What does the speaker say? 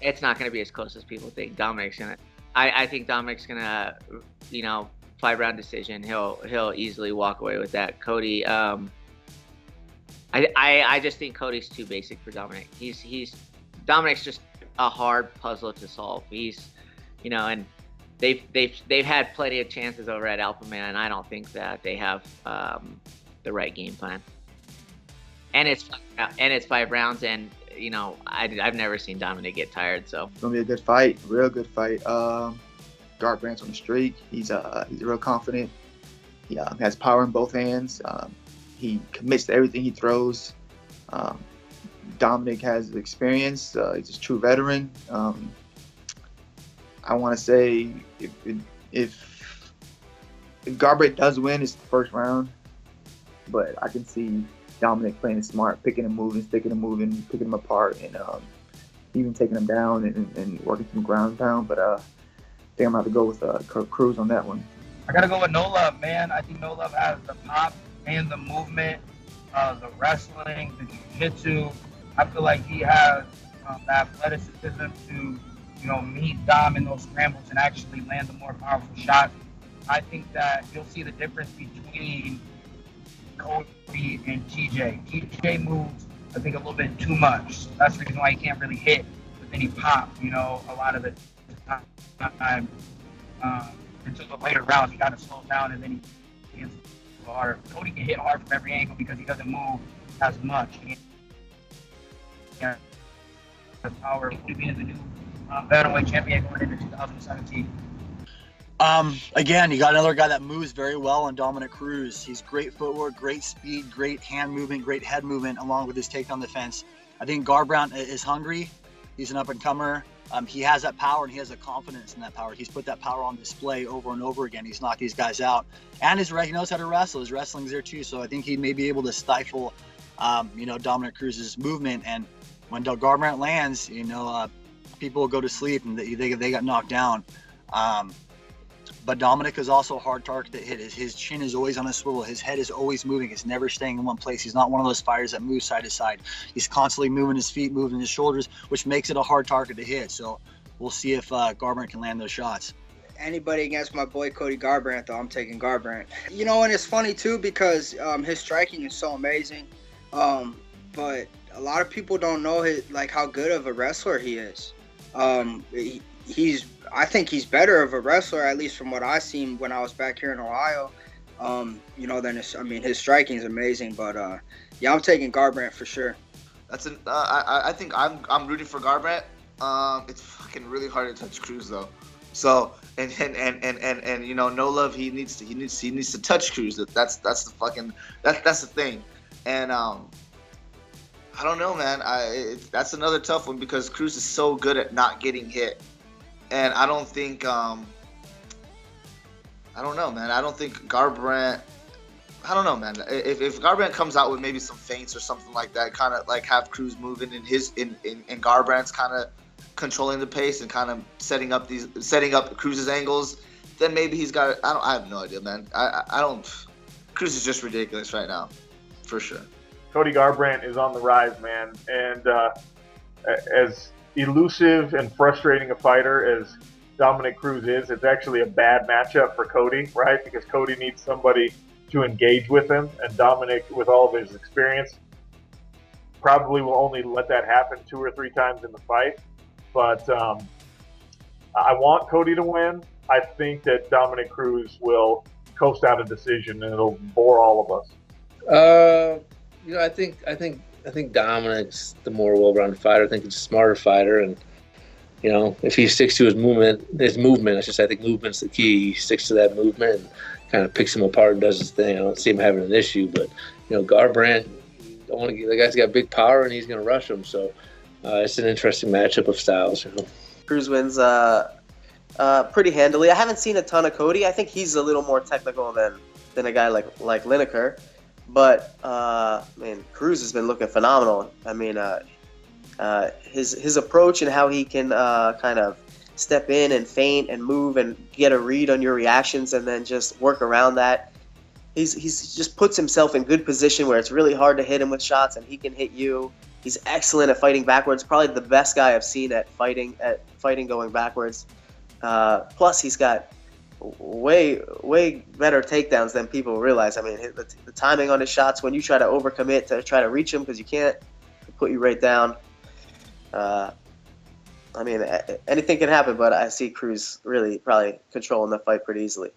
it's not going to be as close as people think. I think Dominick's gonna, 5-round decision. He'll easily walk away with that. Cody, I just think Cody's too basic for Dominick. Dominick's just a hard puzzle to solve. And they've had plenty of chances over at Alpha Man, and I don't think that they have the right game plan. And it's 5 rounds, and I've never seen Dominick get tired. So it's gonna be a good fight, real good fight. Garbrandt's on the streak. He's real confident. He has power in both hands. He commits to everything he throws. Dominick has experience. He's a true veteran. I want to say if Garbrandt does win, it's the first round. But I can see Dominick playing smart, picking and moving, sticking and moving, picking them apart, and even taking them down and working some ground pound. But I think I'm going to have to go with Cruz on that one. I got to go with No Love, man. I think No Love has the pop and the movement, the wrestling, the jiu-jitsu. I feel like he has the athleticism to, meet Dom in those scrambles and actually land the more powerful shots. I think that you'll see the difference between Cody and TJ. TJ moves, I think, a little bit too much. So that's the reason why he can't really hit with any pop, a lot of the time. Until the later rounds, he kind of slows down and then he hits harder. Cody can hit hard from every angle because he doesn't move as much. The power of being the new bantamweight champion going into 2017. Again, you got another guy that moves very well in Dominick Cruz. He's great footwork, great speed, great hand movement, great head movement, along with his takedown defense. I think Garbrandt is hungry. He's an up-and-comer. He has that power, and he has the confidence in that power. He's put that power on display over and over again. He's knocked these guys out. And he knows how to wrestle. His wrestling's there, too. So I think he may be able to stifle, Dominick Cruz's movement. And when Garbrandt lands, people will go to sleep, and they got knocked down. But Dominick is also a hard target to hit. His chin is always on a swivel. His head is always moving. It's never staying in one place. He's not one of those fighters that moves side to side. He's constantly moving his feet, moving his shoulders, which makes it a hard target to hit. So we'll see if Garbrandt can land those shots. Anybody against my boy Cody Garbrandt, though, I'm taking Garbrandt. And it's funny, too, because his striking is so amazing. But a lot of people don't know how good of a wrestler he is. I think he's better of a wrestler, at least from what I seen when I was back here in Ohio. His striking is amazing, but I'm taking Garbrandt for sure. I think I'm rooting for Garbrandt. It's fucking really hard to touch Cruz though. So and No Love, he needs to touch Cruz. That's the thing. And I don't know, man. That's another tough one because Cruz is so good at not getting hit. And I don't think, I don't know, man. I don't think Garbrandt, I don't know, man. If Garbrandt comes out with maybe some feints or something like that, kind of like have Cruz moving in Garbrandt's kind of controlling the pace and kind of setting up Cruz's angles, then maybe he's got it. I have no idea, man. Cruz is just ridiculous right now, for sure. Cody Garbrandt is on the rise, man. And as elusive and frustrating a fighter as Dominick Cruz is, it's actually a bad matchup for Cody, right? Because Cody needs somebody to engage with him, and Dominick, with all of his experience, probably will only let that happen 2 or 3 times in the fight. But I want Cody to win. I think that Dominick Cruz will coast out a decision, and it'll bore all of us. I think Dominick's the more well-rounded fighter. I think he's a smarter fighter, and if he sticks to his movement, I should say. I think movement's the key. He sticks to that movement and kind of picks him apart and does his thing. I don't see him having an issue, but Garbrandt, the guy's got big power and he's going to rush him. So it's an interesting matchup of styles. Cruz wins pretty handily. I haven't seen a ton of Cody. I think he's a little more technical than a guy like Lineker. But Cruz has been looking phenomenal. His approach and how he can kind of step in and feint and move and get a read on your reactions and then just work around that. He's just puts himself in good position where it's really hard to hit him with shots and he can hit you. He's excellent at fighting backwards. Probably the best guy I've seen at fighting going backwards. Plus, he's got way better takedowns than people realize. I mean, the timing on his shots, when you try to overcommit to try to reach him because you can't, put you right down. I mean, anything can happen, but I see Cruz really probably controlling the fight pretty easily.